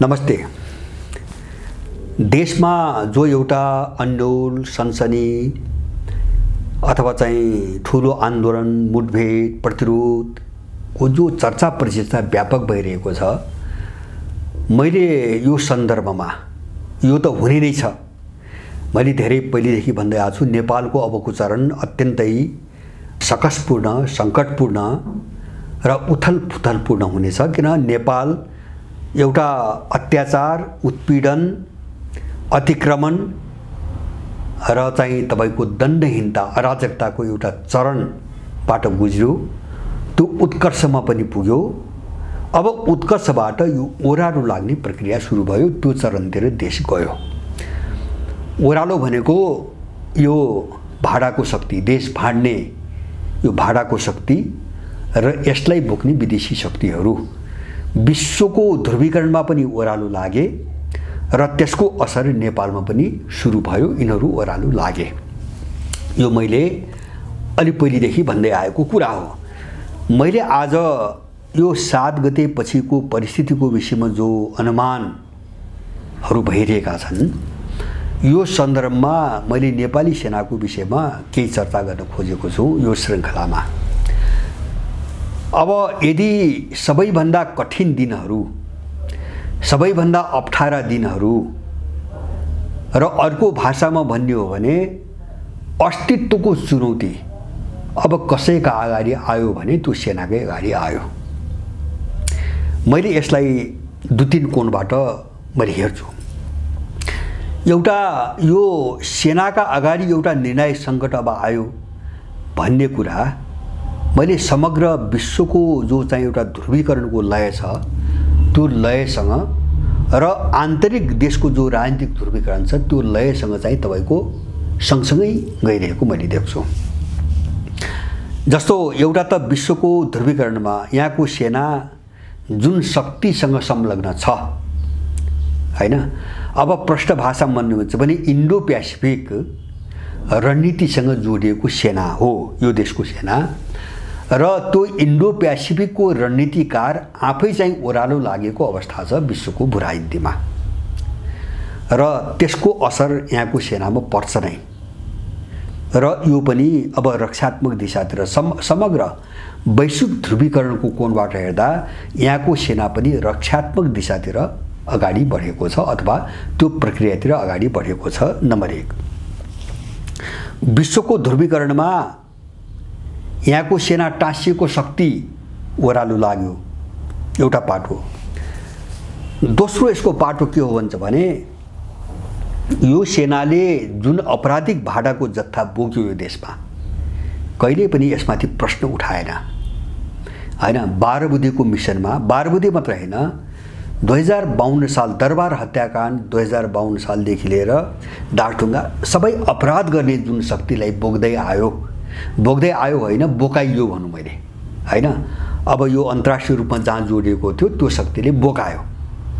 नमस्ते। देशमा जो एउटा अन्डोल सनसनी अथवा चाहिँ ठुलो आन्दोलन मुठभेड प्रतिरोधको जो चर्चा परिचर्चा व्यापक भइरहेको छ, मैले यो सन्दर्भमा यो त हुने नै छ, मैले धेरै पहिलेदेखि भन्दै आएको छु। नेपालको अबको चरण अत्यन्तै सकसपूर्ण, सङ्कटपूर्ण र उथलपुथलपूर्ण हुनेछ, किन नेपाल एउटा अत्याचार, उत्पीडन, अतिक्रमण र चाहिँ तपाईको दण्डहीनता, अराजकताको एउटा चरणबाट गुज्र्यो। त्यो उत्कर्षमा पनि पुग्यो। अब उत्कर्षबाट यो ओह्रालो लाग्ने प्रक्रिया सुरु भयो। त्यो चरणतिर देश गयो। ओह्रालो भनेको यो भाडाको शक्ति, देश भाड्ने यो भाडाको शक्ति र यसलाई बोक्ने विदेशी शक्तिहरू, विश्वको ध्रुवीकरणमा पनि ओह्रालो लागे र त्यसको असर नेपालमा पनि सुरु भयो। यिनीहरू ओह्रालो लागे। यो मैले अलि पहिलेदेखि भन्दै आएको कुरा हो। मैले आज यो 7 गते पछिको परिस्थितिको विषयमा जो अनुमानहरू भइरहेका छन्, यो सन्दर्भमा मैले नेपाली सेनाको विषयमा केही चर्चा गर्न खोजेको छु यो श्रृङ्खलामा। अब यदि सबैभन्दा कठिन दिनहरू, सबैभन्दा अप्ठ्यारा दिनहरू र अर्को भाषामा भन्ने हो भने अस्तित्वको चुनौती अब कसैका अगाडि आयो भने त्यो सेनाकै अगाडि आयो। मैले यसलाई 2-3 कोणबाट मैले हेर्छु। एउटा यो सेनाका अगाडि एउटा निर्णायक सङ्कट अब आयो भन्ने कुरा मैले समग्र विश्वको जो चाहिँ एउटा ध्रुवीकरणको लय छ, त्यो लयसँग र आन्तरिक देशको जो राजनीतिक ध्रुवीकरण छ, त्यो लयसँग चाहिँ तपाईको सँगसँगै गइरहेको मैले देख्छु। जस्तो एउटा त विश्वको ध्रुवीकरणमा यहाँको सेना जुन शक्तिसँग संलग्न छ, हैन। अब प्रष्ट भाषामा भन्नुहुन्छ भने इन्डो पेसिफिक रणनीतिसँग जोडिएको सेना हो यो देशको सेना, र त्यो इन्डो पेसिफिकको रणनीतिकार आफै चाहिँ ओह्रालो लागेको अवस्था छ विश्वको भूराजनीतिमा, र त्यसको असर यहाँको सेनामा पर्छ नै। र यो पनि अब रक्षात्मक दिशातिर समग्र वैश्विक ध्रुवीकरणको कोणबाट हेर्दा यहाँको सेना पनि रक्षात्मक दिशातिर अगाडि बढेको छ अथवा त्यो प्रक्रियातिर अगाडि बढेको छ। नम्बर 1, विश्वको ध्रुवीकरणमा यहाँको सेना टाँसिएको शक्ति ओह्रालो लाग्यो, एउटा पाटो। दोस्रो यसको पाटो के हो भन्छ भने यो सेनाले जुन अपराधिक भाडाको जत्था बोक्यो यो देशमा, कहिले पनि यसमाथि प्रश्न उठाएन, हैन। 12 बुँदेको मिसनमा, 12 बुँदे मात्र हैन, 2052 साल दरबार हत्याकाण्ड 2052 सालदेखि लिएर डाँडुङ्गा सबै अपराध गर्ने जुन शक्तिलाई बोक्दै आयो होइन, बोकाइयो भनौँ मैले, हैन। अब यो अन्तर्राष्ट्रिय रूपमा जहाँ जोडिएको थियो त्यो शक्तिले बोकायो,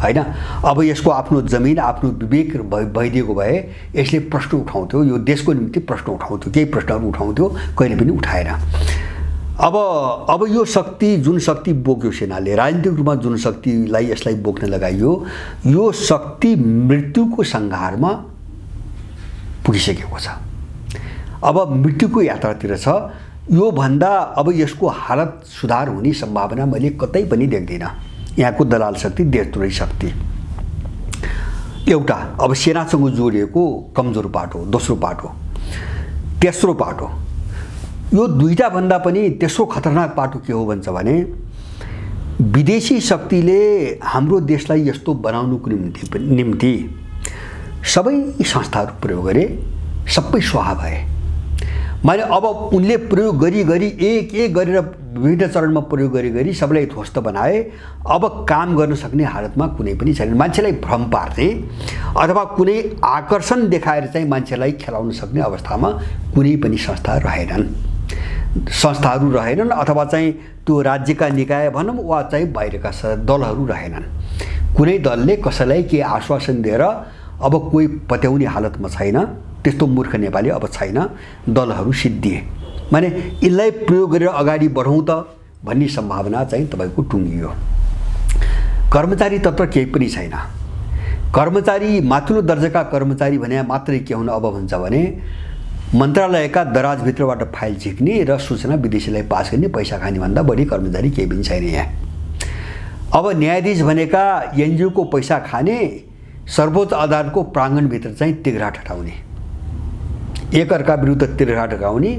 हैन। अब यसको आफ्नो जमिन, आफ्नो विवेक भइदिएको भए यसले प्रश्न उठाउँथ्यो, यो देशको निम्ति प्रश्न उठाउँथ्यो, केही प्रश्नहरू उठाउँथ्यो, कहिले पनि उठाएन। अब यो शक्ति, जुन शक्ति बोक्यो सेनाले, राजनीतिक रूपमा जुन शक्तिलाई यसलाई बोक्न लगाइयो, यो शक्ति मृत्युको सङ्घारमा पुगिसकेको छ। अब मृत्युको यात्रातिर छ। यो भन्दा अब यसको हालत सुधार हुने सम्भावना मैले कतै पनि देख्दिनँ। यहाँको दलाल शक्ति, देशद्रोही शक्ति एउटा अब सेनासँग जोडिएको कमजोर पाटो, दोस्रो पाटो। तेस्रो पाटो, यो दुईटा भन्दा पनि तेस्रो खतरनाक पाटो के हो भन्छ भने विदेशी शक्तिले हाम्रो देशलाई यस्तो बनाउनुको निम्ति सबै संस्थाहरू प्रयोग गरे, सबै स्वाहा भए। मैले अब उनले प्रयोग गरी एक गरेर विभिन्न चरणमा प्रयोग गरी सबैलाई ध्वस्त बनाए। अब काम गर्न सक्ने हालतमा कुनै पनि छैन। मान्छेलाई भ्रम पार्ने अथवा कुनै आकर्षण देखाएर चाहिँ मान्छेलाई खेलाउन सक्ने अवस्थामा कुनै पनि संस्थाहरू रहेनन् अथवा चाहिँ त्यो राज्यका निकाय भनौँ वा चाहिँ बाहिरका दलहरू रहेनन्। कुनै दलले कसैलाई के आश्वासन दिएर अब कोही पत्याउने हालतमा छैन। त्यस्तो मूर्ख नेपाली अब छैन। दलहरू सिद्धिए माने यसलाई प्रयोग गरेर अगाडि बढौँ त भन्ने सम्भावना चाहिँ तपाईको टुङ्गियो। कर्मचारी तत्र केही पनि छैन। कर्मचारी माथिल्लो दर्जाका कर्मचारी भने मात्रै के हुन अब भन्छ भने मन्त्रालयका दराजभित्रबाट फाइल झिक्ने र सूचना विदेशीलाई पास गर्ने पैसा खाने भन्दा बढी कर्मचारी केही पनि छैन यहाँ। अब न्यायाधीश भनेका एनजिओको पैसा खाने, सर्वोच्च अदालतको प्राङ्गणभित्र चाहिँ तिघ्रा ठटाउने, एकअर्का विरुद्ध तिघ्रा ठटाउने,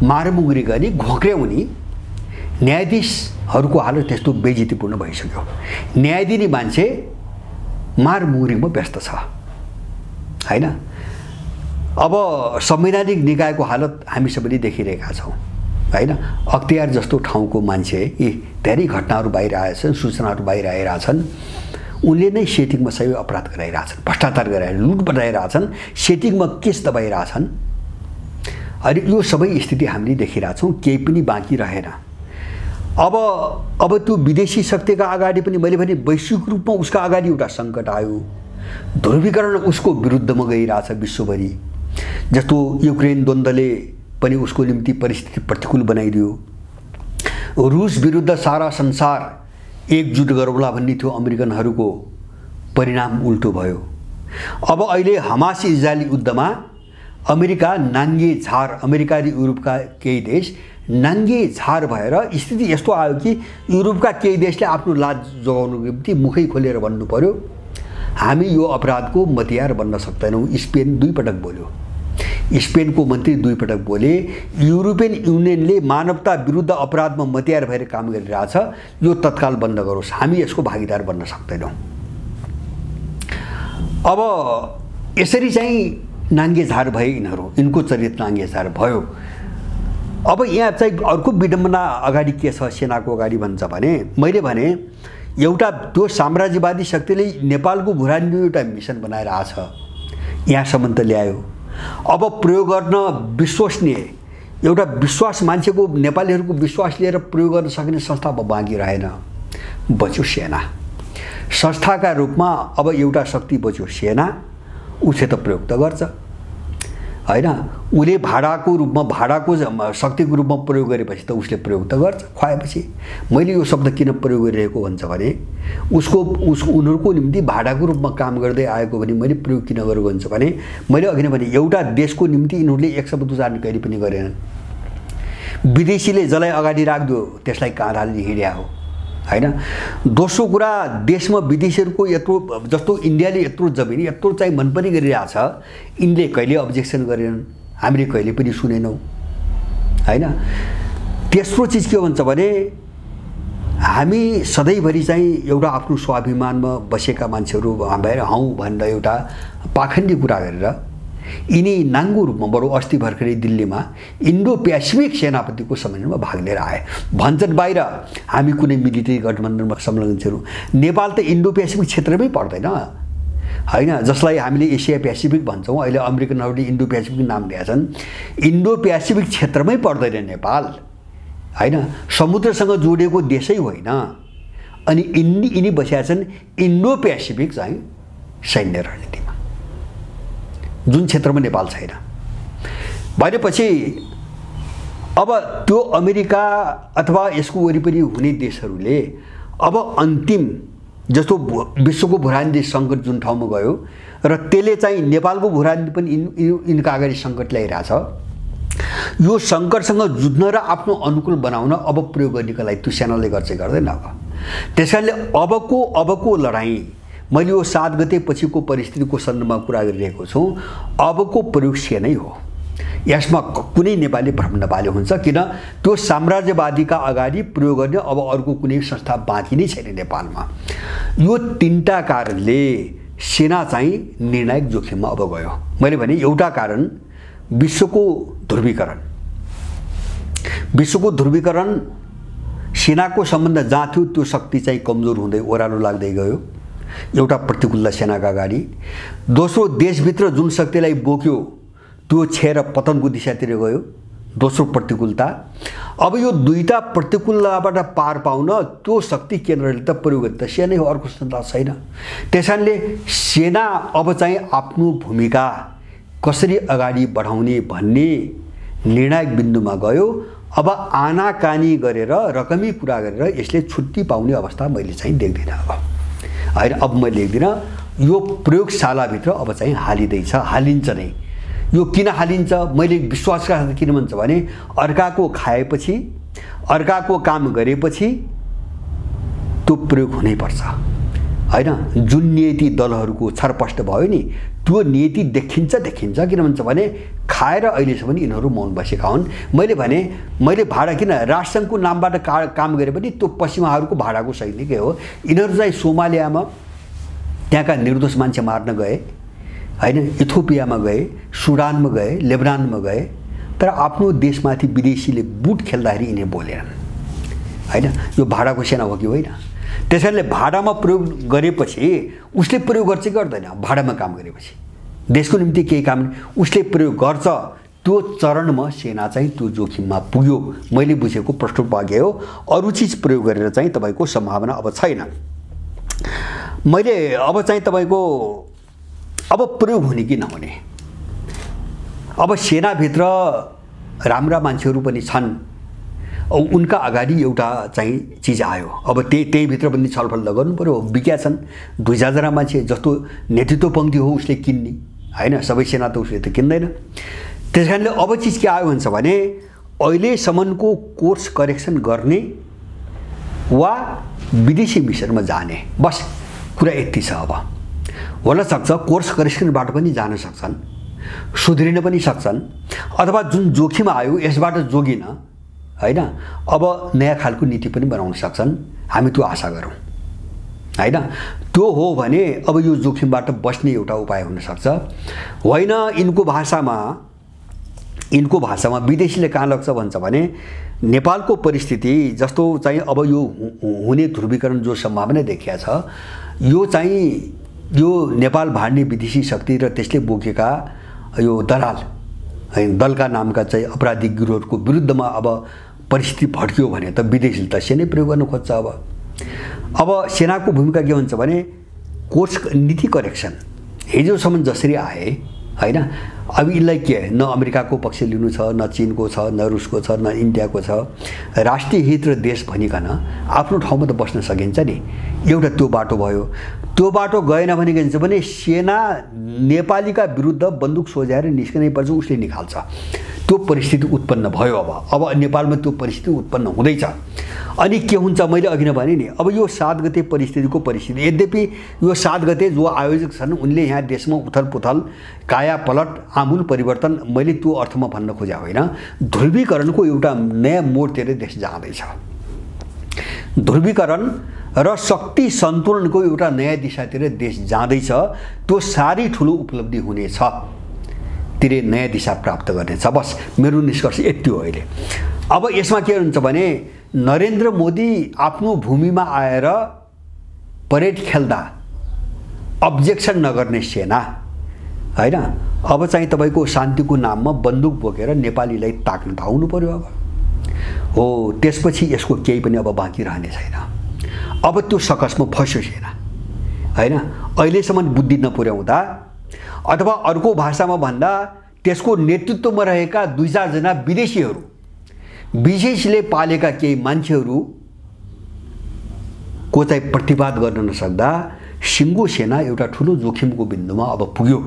मारमुङ्गरी गर्ने, घोक्र्याउने न्यायाधीशहरूको हालत त्यस्तो बेइज्जतीपूर्ण भइसक्यो। न्यायादिने मान्छे मारमुङ्गरीमा व्यस्त छ हैन। अब संवैधानिक निकायको हालत हामी सबैले देखिरहेका छौँ हैन। अख्तियार जस्तो ठाउँको मान्छे यी धेरै घटनाहरू बाहिर आएछन्, सूचनाहरू बाहिर आइरहेछन्। उनले नै सेटिङमा सबै अपराध गराइरहेछन्, भ्रष्टाचार गराएर लुट बनाइरहेछन्, सेटिङमा केस दबाइरहेछन्। अनि यो सबै स्थिति हामीले देखिरहेछौँ, केही पनि बाँकी रहेन। अब त्यो विदेशी शक्तिका अगाडि पनि मैले भने वैश्विक रूपमा उसका अगाडि एउटा सङ्कट आयो। ध्रुवीकरण उसको विरुद्धमा गइरहेछ विश्वभरि। जस्तो युक्रेन द्वन्द्वले पनि उसको निम्ति परिस्थिति प्रतिकूल बनाइदियो। रुस विरुद्ध सारा संसार एकजुट गरौँला भन्ने थियो अमेरिकनहरूको, परिणाम उल्टो भयो। अब अहिले हमास इजरायल युद्धमा अमेरिका नाङ्गे झार, अमेरिका र युरोपका केही देश नाङ्गे झार भएर स्थिति यस्तो आयो कि युरोपका केही देशले आफ्नो लाज जोगाउनुको निम्ति मुखै खोलेर भन्नु पर्यो हामी यो अपराधको मतियार बन्न सक्दैनौँ। स्पेन 2 पटक बोल्यो, स्पेनको मन्त्री 2 पटक बोले युरोपियन युनियनले मानवता विरुद्ध अपराधमा मतियार भएर काम गरिरहेछ, यो तत्काल बन्द गरोस्, हामी यसको भागीदार बन्न सक्दैनौँ। अब यसरी चाहिँ नाङ्गे झार भए यिनीहरू, यिनको चरित्र नाङ्गे झार भयो। अब यहाँ चाहिँ अर्को विडम्बना अगाडि के छ सेनाको अगाडि भन्छ भने, मैले भने एउटा त्यो साम्राज्यवादी शक्तिले नेपालको भुरानी एउटा मिसन बनाएर आछ, यहाँसम्म त ल्यायो। अब प्रयोग गर्न विश्वसनीय एउटा विश्वास, मान्छेको नेपालीहरूको विश्वास लिएर प्रयोग गर्न सक्ने संस्था बाँकी रहेन, बच्यो सेना। संस्थाका रूपमा अब एउटा शक्ति बच्यो सेना, उसले त प्रयोग त गर्छ हैन। उसले भाडाको रूपमा, भाडाको शक्तिको रूपमा प्रयोग गरेपछि त उसले प्रयोग त गर्छ खुवाएपछि। मैले यो शब्द किन प्रयोग गरिरहेको भन्छ भने उनीहरूको निम्ति भाडाको रूपमा काम गर्दै आएको भने मैले प्रयोग किन गरेको भन्छ भने, मैले अघि नै भने एउटा देशको निम्ति यिनीहरूले एक शब्द उच्चारण कहिले पनि गरेनन्। विदेशीले जसलाई अगाडि राख्दियो त्यसलाई काँधाले हिँड्या हो हैन। दोस्रो कुरा, देशमा विदेशीहरूको यत्रो, जस्तो इन्डियाले यत्रो जमिन यत्रो चाहिँ मन पनि गरिरहेछ, यिनले कहिले अब्जेक्सन गरेनन्, हामीले कहिले पनि सुनेनौँ हैन। तेस्रो चिज के भन्छ भने, हामी सधैँभरि चाहिँ एउटा आफ्नो स्वाभिमानमा बसेका मान्छेहरू भएर हौँ भनेर एउटा पाखण्डी कुरा गरेर यिनी नाङ्गो रूपमा, बरु अस्ति भर्खरै दिल्लीमा इन्डो पेसिफिक सेनापतिको सम्मेलनमा भाग लिएर आए। भन्छन् बाहिर हामी कुनै मिलिट्री गठबन्धनमा संलग्न छौँ, नेपाल त इन्डो पेसिफिक क्षेत्रमै पर्दैन हैन, जसलाई हामीले एसिया पेसिफिक भन्छौँ। अहिले अमेरिकनहरूले इन्डो पेसिफिक नाम दिएका छन्, इन्डो पेसिफिक क्षेत्रमै पर्दैन नेपाल हैन, समुद्रसँग जोडिएको देशै होइन। अनि यिनी बसेका छन् इन्डो पेसिफिक चाहिँ सैन्य रणनीतिमा, जुन क्षेत्रमा नेपाल छैन भनेपछि अब त्यो अमेरिका अथवा यसको वरिपरि हुने देशहरूले अब अन्तिम जस्तो विश्वको भूराजनीतिक सङ्कट जुन ठाउँमा गयो र त्यसले चाहिँ नेपालको भूराजनीति पनि यिनका अगाडि सङ्कट ल्याइरहेछ, यो सङ्कटसँग जुझ्न र आफ्नो अनुकूल बनाउन अब प्रयोग गर्नेको लागि त्यो सेनाले गर्छ गर्दैन। अब त्यसकारणले अबको लडाईँ, मैले यो 7 गते पछिको परिस्थितिको सन्दर्भमा कुरा गरिरहेको छु, अबको प्रयोग सेनै हो। यसमा कुनै नेपाली भ्रम नपाले हुन्छ, किन त्यो साम्राज्यवादीका अगाडि प्रयोग गर्ने अब अर्को कुनै संस्था बाँकी नै छैन नेपालमा। यो 3टा कारणले सेना चाहिँ निर्णायक जोखिममा अब गयो। मैले भने एउटा कारण विश्वको ध्रुवीकरण, सेनाको सम्बन्ध जहाँ थियो त्यो शक्ति चाहिँ कमजोर हुँदै ओह्रालो लाग्दै गयो, एउटा प्रतिकूलता सेनाका अगाडि। दोस्रो, देशभित्र जुन शक्तिलाई बोक्यो त्यो छेर पतनको दिशातिर गयो, दोस्रो प्रतिकूलता। अब यो 2टा प्रतिकूलताबाट पार पाउन त्यो शक्ति केन्द्रले त प्रयोग गर्छ, सेनै हो, अर्को संस्था छैन। त्यसकारणले सेना अब चाहिँ आफ्नो भूमिका कसरी अगाडि बढाउने भन्ने निर्णायक बिन्दुमा गयो। अब आनाकानी गरेर रकमी कुरा गरेर यसले छुट्टी पाउने अवस्था मैले चाहिँ देख्दिनँ। अब मैले देख्दिनँ यो प्रयोगशालाभित्र अब चाहिँ हालिन्छ नै। यो किन हालिन्छ मैले विश्वास गर्दा किन भन्छ भने अर्काको खाएपछि अर्काको काम गरेपछि त्यो प्रयोग हुनैपर्छ हैन। जुन नीति दलहरूको छरपष्ट भयो नि त्यो नीति देखिन्छ किन भन्छ भने खाएर अहिलेसम्म यिनीहरू मौन बसेका हुन्। मैले भाडा किन राष्ट्रसङ्घको नामबाट काम गरे पनि त्यो पश्चिमाहरूको भाडाको सैनिकै हो। यिनीहरू चाहिँ सोमालियामा त्यहाँका निर्दोष मान्छे मार्न गए हैन, इथियोपियामा गए, सुडानमा गए, लेबनानमा गए, तर आफ्नो देशमाथि विदेशीले बुट खेल्दाखेरि यिनी बोलेनन् हैन। यो भाडाको सेना हो कि होइन? त्यसैले भाडामा प्रयोग गरेपछि उसले प्रयोग गर्छ कि गर्दैन? भाडामा काम गरेपछि देशको निम्ति केही काम उसले प्रयोग गर्छ। त्यो चरणमा सेना चाहिँ त्यो जोखिममा पुग्यो। मैले बुझेको प्रष्ट वाक्य हो। अरू चिज प्रयोग गरेर चाहिँ तपाईको सम्भावना अब छैन। मैले अब चाहिँ तपाईको अब प्रयोग हुने कि नहुने, अब सेनाभित्र राम्रा मान्छेहरू पनि छन्। उनका अगाडि एउटा चाहिँ चिज आयो। अब त्यही भित्र पनि छलफल गर्नु पर्यो। बिक्या छन् 2,000 मान्छे जस्तो नेतृत्व पङ्क्ति हो उसले किन्ने हैन। सबै सेना त उसले त किन्दैन। त्यसकारणले अब चिज के आयो भन्छ भने अहिलेसम्मको कोर्स करेक्सन गर्ने वा विदेशी मिसनमा जाने, बस कुरा यति छ। अब होला सक्छ कोर्स करेक्सनबाट पनि जान सक्छन्, सुध्रिन पनि सक्छन्, अथवा जुन जोखिम आयो यसबाट जोगिन हैन अब नयाँ खालको नीति पनि बनाउन सक्छन्। हामी त्यो आशा गरौँ हैन। त्यो हो भने अब यो जोखिमबाट बस्ने एउटा उपाय हुन सक्छ। होइन यिनको भाषामा विदेशीले कहाँ लाग्छ भन्छ भने नेपालको परिस्थिति जस्तो चाहिँ अब यो हुने ध्रुवीकरण जो सम्भावना देखिया छ यो चाहिँ यो नेपाल भाड्ने विदेशी शक्ति र त्यसले बोकेका यो दलका नामका चाहिँ अपराधिक गिरोहको विरुद्धमा अब परिस्थिति भड्कियो भने त विदेशीले त सेनै प्रयोग गर्न खोज्छ। अब सेनाको भूमिका के हुन्छ भने कोर्स नीति करेक्सन हिजोसम्म जसरी आए हैन। अब यसलाई के न अमेरिकाको पक्ष लिनु छ, न चीनको छ, न रुसको छ, न इन्डियाको छ। राष्ट्रिय हित र देश भनिकन आफ्नो ठाउँमा त बस्न सकिन्छ नि। एउटा त्यो बाटो भयो। त्यो बाटो गएन भने के हुन्छ भने सेना नेपालीका विरुद्ध बन्दुक सोझ्याएर निस्कनै पर्छ, उसले निकाल्छ। त्यो परिस्थिति उत्पन्न भयो। अब नेपालमा त्यो परिस्थिति उत्पन्न हुँदैछ। अनि के हुन्छ मैले अघि नै भने नि अब यो 7 गते परिस्थितिको परिस्थिति, यद्यपि यो 7 गते जो आयोजक छन् उनले यहाँ देशमा उथलपुथल काया पलट आमूल परिवर्तन मैले त्यो अर्थमा भन्न खोजे होइन। ध्रुवीकरणको एउटा नयाँ मोडतिर देश जाँदैछ। ध्रुवीकरण र शक्ति सन्तुलनको एउटा नयाँ दिशातिर देश जाँदैछ। त्यो साह्रै ठुलो उपलब्धि हुनेछ, तिरे नयाँ दिशा प्राप्त गर्नेछ। बस मेरो निष्कर्ष यति हो अहिले। अब यसमा के हुन्छ भने नरेन्द्र मोदी आफ्नो भूमिमा आएर परेड खेल्दा अब्जेक्सन नगर्ने सेना हैन अब चाहिँ तपाईको शान्तिको नाममा बन्दुक बोकेर नेपालीलाई ताक्न थाउनु पर्यो। अब हो त्यसपछि यसको केही पनि अब बाँकी रहने छैन। अब त्यो सकसमा फस्यो सेना हैन। अहिलेसम्म बुद्धि नपुर्याउँदा अथवा अर्को भाषामा भन्दा त्यसको नेतृत्वमा रहेका 2-4 जना विदेशीहरू विशेषले पालेका केही मान्छेहरू को चाहिँ प्रतिवाद गर्न नसक्दा सिङ्गो सेना एउटा ठुलो जोखिमको बिन्दुमा अब पुग्यो।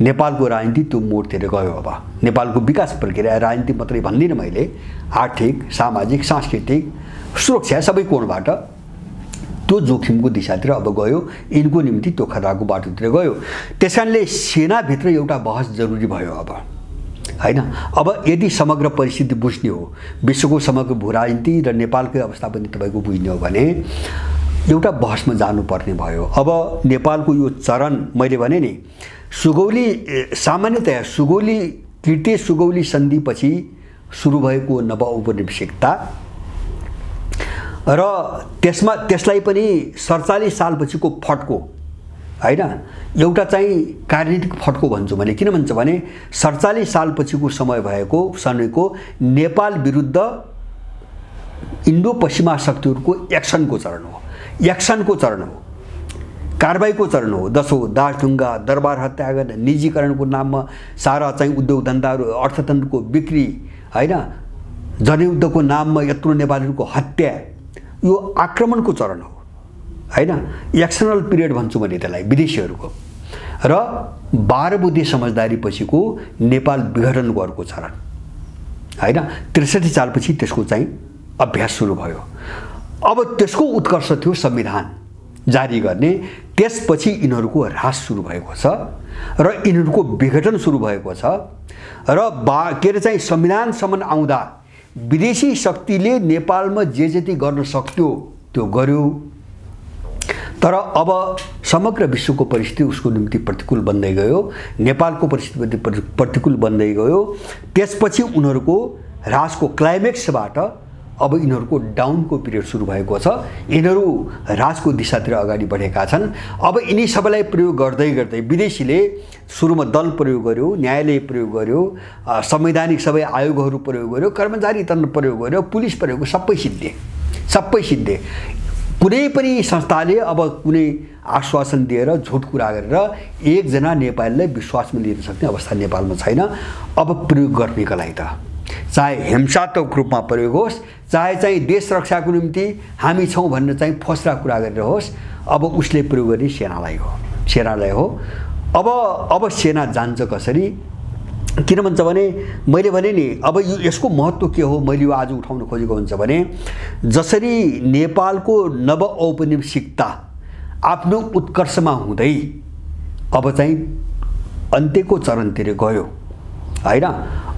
नेपालको राजनीति त्यो मोडतिर गयो। अब नेपालको विकास प्रक्रिया राजनीति मात्रै भन्दिनँ मैले, आर्थिक, सामाजिक, सांस्कृतिक, सुरक्षा सबै कोणबाट त्यो जोखिमको दिशातिर अब गयो। यिनको निम्ति त्यो खतराको बाटोतिर गयो। त्यसकारणले सेनाभित्र एउटा बहस जरुरी भयो अब हैन। अब यदि समग्र परिस्थिति बुझ्ने हो, विश्वको समग्र भूराजनीति र नेपालकै अवस्था पनि तपाईको बुझ्ने हो भने एउटा बहसमा जानुपर्ने भयो। अब नेपालको यो चरण मैले भने नि सुगौली सामान्यतया तृतीय सुगौली सन्धिपछि सुरु भएको नव औपनिवेशिकता र त्यसलाई पनि 47 सालपछिको फड्को हैन एउटा चाहिँ राजनीतिक फड्को भन्छु मैले। किन भन्छ भने 47 सालपछिको समय भएको सनको नेपाल विरुद्ध इन्डो पश्चिमा शक्तिहरूको एक्सनको चरण हो, कारबाहीको चरण हो। दशौं दासढुङ्गा दरबार हत्यागन निजीकरणको नाममा सारा चाहिँ उद्योग धन्दाहरू अर्थतन्त्रको बिक्री हैन जनयुद्धको नाममा यत्रो नेपालीहरूको हत्या यो आक्रमणको चरण हो हैन। एक्सटर्नल पिरियड भन्छु मैले त्यसलाई, विदेशीहरूको र 12 बुद्धे समझदारी पछिको नेपाल विघटनको अर्को चरण हैन। 63 सालपछि त्यसको चाहिँ अभ्यास सुरु भयो। अब त्यसको उत्कर्ष थियो संविधान जारी गर्ने, त्यसपछि यिनीहरूको ह्रास सुरु भएको छ र यिनीहरूको विघटन सुरु भएको छ र के अरे चाहिँ संविधानसम्म आउँदा विदेशी शक्तिले नेपालमा जे जति गर्न सक्थ्यो त्यो गर्यो, तर अब समग्र विश्वको परिस्थिति उसको निम्ति प्रतिकूल बन्दै गयो, नेपालको परिस्थिति प्रतिकूल बन्दै गयो। त्यसपछि उनीहरूको ह्रासको क्लाइमेक्सबाट अब यिनीहरूको डाउनको पिरियड सुरु भएको छ। यिनीहरू ह्रासको दिशातिर अगाडि बढेका छन्। अब यिनी सबैलाई प्रयोग गर्दै गर्दै विदेशीले सुरुमा दल प्रयोग गर्यो, न्यायालय प्रयोग गर्यो, संवैधानिक सबै आयोगहरू प्रयोग गर्यो, कर्मचारी तन्त्र प्रयोग गर्यो, पुलिस प्रयोग, सबै सिद्धे। कुनै पनि संस्थाले अब कुनै आश्वासन दिएर झुट कुरा गरेर एकजना नेपालीलाई विश्वासमा लिन सक्ने अवस्था नेपालमा छैन। अब प्रयोग गर्नेका लागि त चाहे हिंसात्मक रूपमा प्रयोग होस्, चाहे चाहिँ देश रक्षाको निम्ति हामी छौँ भन्ने चाहिँ फसरा कुरा गरेर होस्, अब उसले प्रयोग गर्ने सेनालाई हो। अब सेना जान्छ कसरी? किन भन्छ भने मैले भने नि, अब यसको महत्त्व के हो मैले यो आज उठाउन खोजेको हुन्छ भने, जसरी नेपालको नव औपनिवेशिकता आफ्नो उत्कर्षमा हुँदै अब चाहिँ अन्त्यको चरणतिर गयो हैन।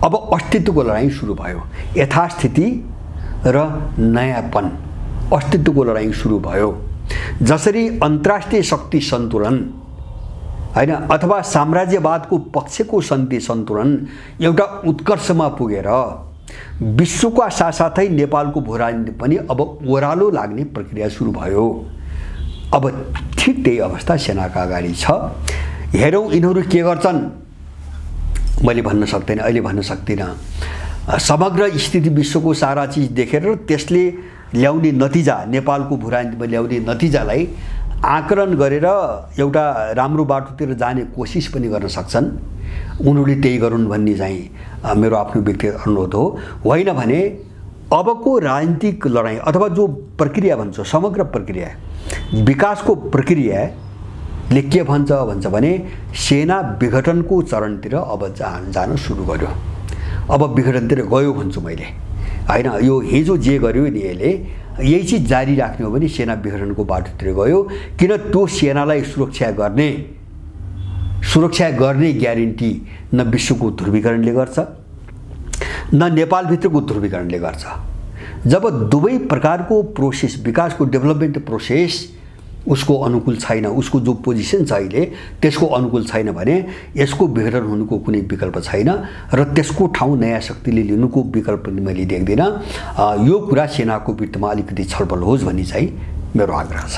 अब अस्तित्वको लडाईँ सुरु भयो, यथास्थिति र नयाँपन अस्तित्वको लडाईँ सुरु भयो। जसरी अन्तर्राष्ट्रिय शक्ति सन्तुलन हैन अथवा साम्राज्यवादको पक्षको शान्ति सन्तुलन एउटा उत्कर्षमा पुगेर विश्वका साथसाथै नेपालको भूराजनीति पनि अब ओह्रालो लाग्ने प्रक्रिया सुरु भयो। अब ठिक त्यही अवस्था सेनाका अगाडि छ। हेरौँ यिनीहरू के गर्छन्, मैले भन्न सक्दिनँ, अहिले भन्न सक्दिनँ। समग्र स्थिति विश्वको सारा चिज देखेर त्यसले ल्याउने नतिजा, नेपालको भूराजनीतिमा ल्याउने नतिजालाई आकलन गरेर एउटा राम्रो बाटोतिर जाने कोसिस पनि गर्न सक्छन्। उनीहरूले त्यही गरून् भन्ने चाहिँ मेरो आफ्नो व्यक्तिगत अनुरोध हो। होइन भने अबको राजनीतिक लडाईँ अथवा जो प्रक्रिया भन्छ, समग्र प्रक्रिया, विकासको प्रक्रियाले के भन्छ भने सेना विघटनको चरणतिर अब जान सुरु गर्यो। अब विघटनतिर गयो भन्छु मैले हैन। यो हिजो जे गर्यो नि यसले यही चीज जारी राख्ने हो भने सेना विघटनको बाटोतिर गयो। किन त्यो सेनालाई सुरक्षा गर्ने ग्यारेन्टी न विश्वको ध्रुवीकरणले गर्छ न नेपालभित्रको ध्रुवीकरणले गर्छ। जब दुवै प्रकारको प्रोसेस, विकासको डेभलपमेन्ट प्रोसेस उसको अनुकूल छैन, उसको जो पोजिसन छ अहिले त्यसको अनुकूल छैन भने यसको विघटन हुनुको कुनै विकल्प छैन र त्यसको ठाउँ नयाँ शक्तिले लिनुको विकल्प मैले देख्दिनँ। यो कुरा सेनाको विरुद्धमा अलिकति छलफल होस् भन्ने चाहिँ मेरो आग्रह छ।